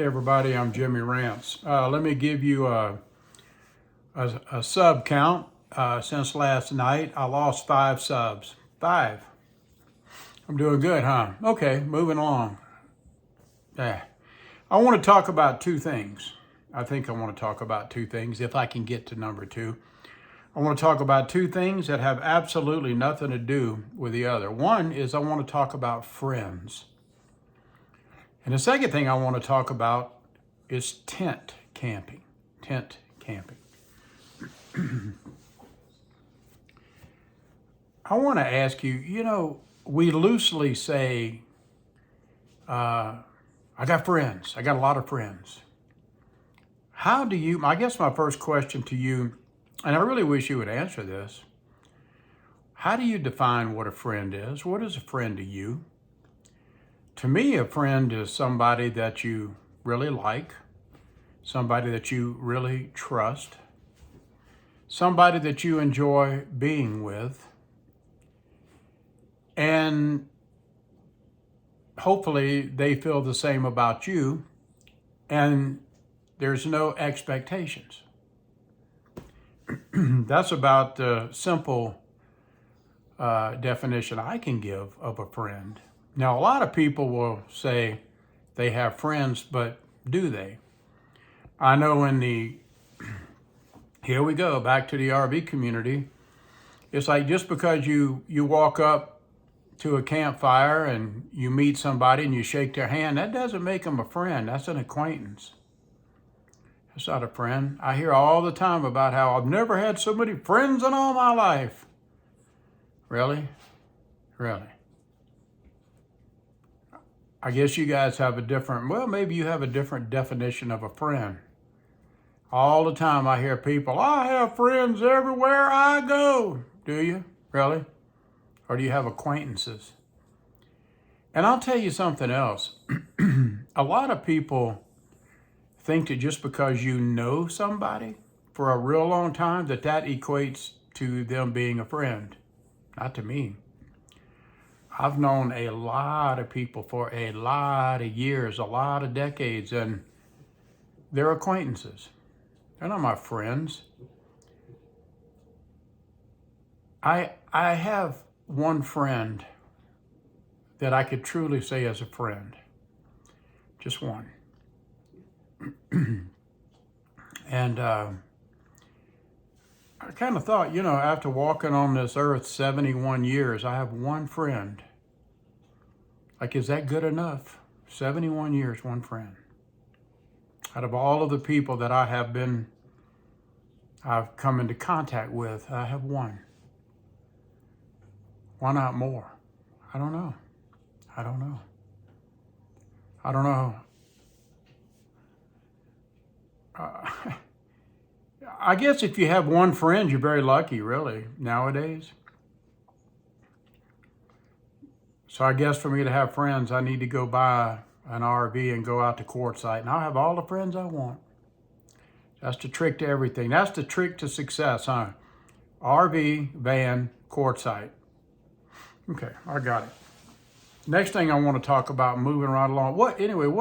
Hey everybody, I'm Jimmy Rance. Let me give you a sub count. Since last night, I lost 5 subs. 5. I'm doing good, huh? Okay, moving along. Yeah. I want to talk about 2 things. I think I want to talk about 2 things if I can get to number 2. I want to talk about 2 things that have absolutely nothing to do with the other. One is I want to talk about friends. And the second thing I want to talk about is tent camping. Tent camping. I want to ask you, we loosely say, I got friends. I got a lot of friends. I guess my first question to you, and I really wish you would answer this, how do you define what a friend is? What is a friend to you? To me, a friend is somebody that you really like, somebody that you really trust, somebody that you enjoy being with, and hopefully they feel the same about you, and there's no expectations. That's about the simple definition I can give of a friend. Now, a lot of people will say they have friends, but do they? I know here we go, back to the RV community. It's like just because you walk up to a campfire and you meet somebody and you shake their hand, that doesn't make them a friend. That's an acquaintance. It's not a friend. I hear all the time about how I've never had so many friends in all my life. Really? Really? I guess you guys have maybe you have a different definition of a friend. All the time I hear people, I have friends everywhere I go. Do you? Really? Or do you have acquaintances? And I'll tell you something else. A lot of people think that just because you know somebody for a real long time, that equates to them being a friend. Not to me. I've known a lot of people for a lot of years, a lot of decades, and they're acquaintances. They're not my friends. I have one friend that I could truly say is a friend. Just one. And I kind of thought, after walking on this earth 71 years, I have one friend. Like, is that good enough? 71 years, one friend. Out of all of the people that I've come into contact with, I have one. Why not more? I don't know. I don't know. I guess if you have one friend, you're very lucky, really, nowadays. So I guess for me to have friends, I need to go buy an RV and go out to Quartzsite, and I'll have all the friends I want. That's the trick to everything. That's the trick to success, huh? RV, van, Quartzsite. Okay, I got it. Next thing I want to talk about, moving right along. What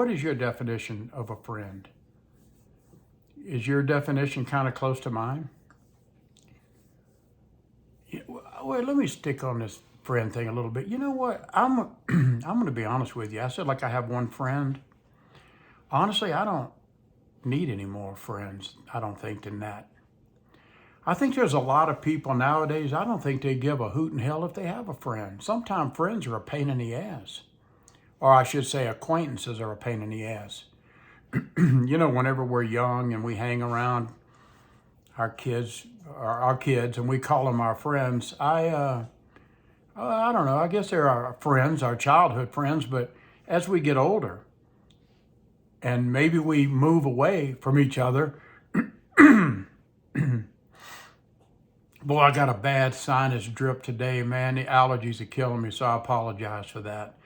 is your definition of a friend? Is your definition kind of close to mine? Well, let me stick on this friend thing a little bit. You know what? I'm going to be honest with you. I said like I have one friend. Honestly, I don't need any more friends, I don't think, than that. I think there's a lot of people nowadays, I don't think they give a hoot in hell if they have a friend. Sometimes friends are a pain in the ass. Or I should say acquaintances are a pain in the ass. Whenever we're young and we hang around our kids, and we call them our friends, I don't know, I guess they're our friends, our childhood friends, but as we get older and maybe we move away from each other, boy, I got a bad sinus drip today, man. The allergies are killing me, so I apologize for that.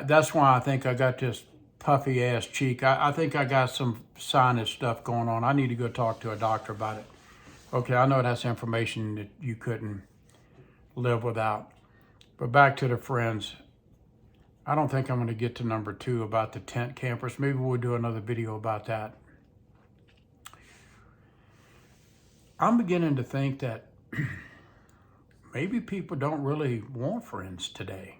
That's why I think I got this puffy ass cheek. I think I got some sinus stuff going on. I need to go talk to a doctor about it. Okay, I know that's information that you couldn't live without. But back to the friends. I don't think I'm going to get to number 2 about the tent campers. Maybe we'll do another video about that. I'm beginning to think that maybe people don't really want friends today.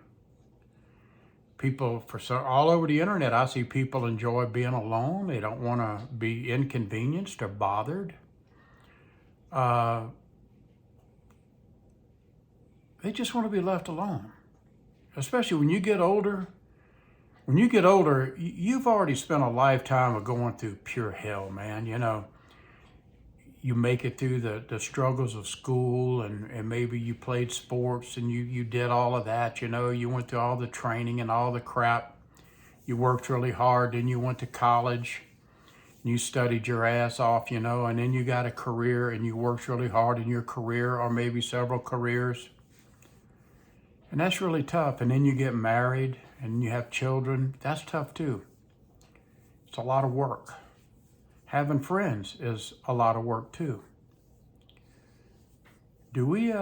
People, all over the internet, I see people enjoy being alone. They don't want to be inconvenienced or bothered. They just want to be left alone. Especially when you get older. When you get older, you've already spent a lifetime of going through pure hell, man. You know, you make it through the struggles of school, and maybe you played sports and you did all of that. You know, you went through all the training and all the crap. You worked really hard, then you went to college. You studied your ass off, you know, and then you got a career and you worked really hard in your career, or maybe several careers. And that's really tough. And then you get married and you have children. That's tough too. It's a lot of work. Having friends is a lot of work too. Do we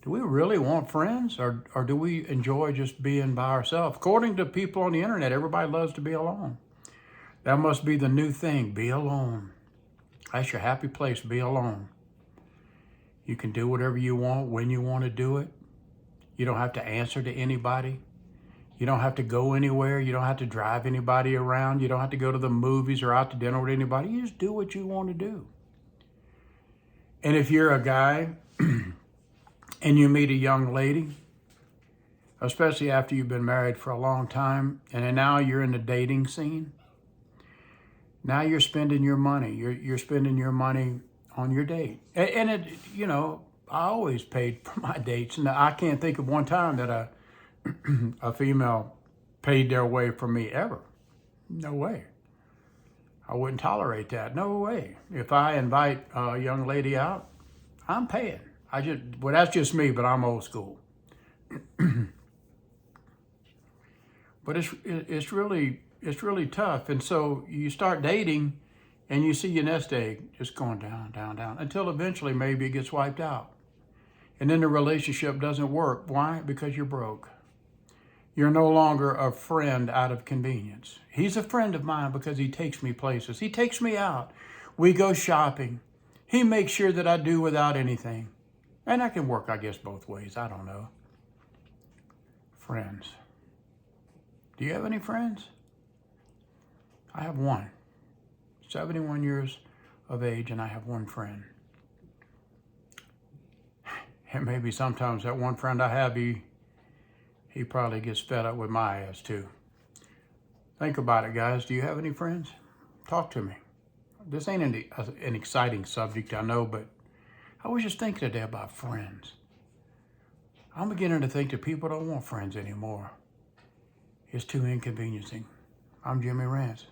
really want friends, or do we enjoy just being by ourselves? According to people on the internet, everybody loves to be alone. That must be the new thing, be alone. That's your happy place, be alone. You can do whatever you want when you want to do it. You don't have to answer to anybody. You don't have to go anywhere. You don't have to drive anybody around. You don't have to go to the movies or out to dinner with anybody. You just do what you want to do. And if you're a guy and you meet a young lady, especially after you've been married for a long time, and then now you're in the dating scene, now you're spending your money. You're spending your money on your date. And it, you know, I always paid for my dates. And I can't think of one time that a female paid their way for me ever. No way. I wouldn't tolerate that. No way. If I invite a young lady out, I'm paying. Well, that's just me, but I'm old school. But it's really tough. And so you start dating and you see your nest egg just going down, down, down, until eventually maybe it gets wiped out. And then the relationship doesn't work. Why? Because you're broke. You're no longer a friend out of convenience. He's a friend of mine because he takes me places. He takes me out. We go shopping. He makes sure that I do without anything. And that can work, I guess, both ways. I don't know. Friends. Do you have any friends? I have one. 71 years of age, and I have one friend. And maybe sometimes that one friend I have, he probably gets fed up with my ass too. Think about it, guys. Do you have any friends? Talk to me. This ain't an exciting subject, I know, but I was just thinking today about friends. I'm beginning to think that people don't want friends anymore. It's too inconveniencing. I'm Jimmy Rance.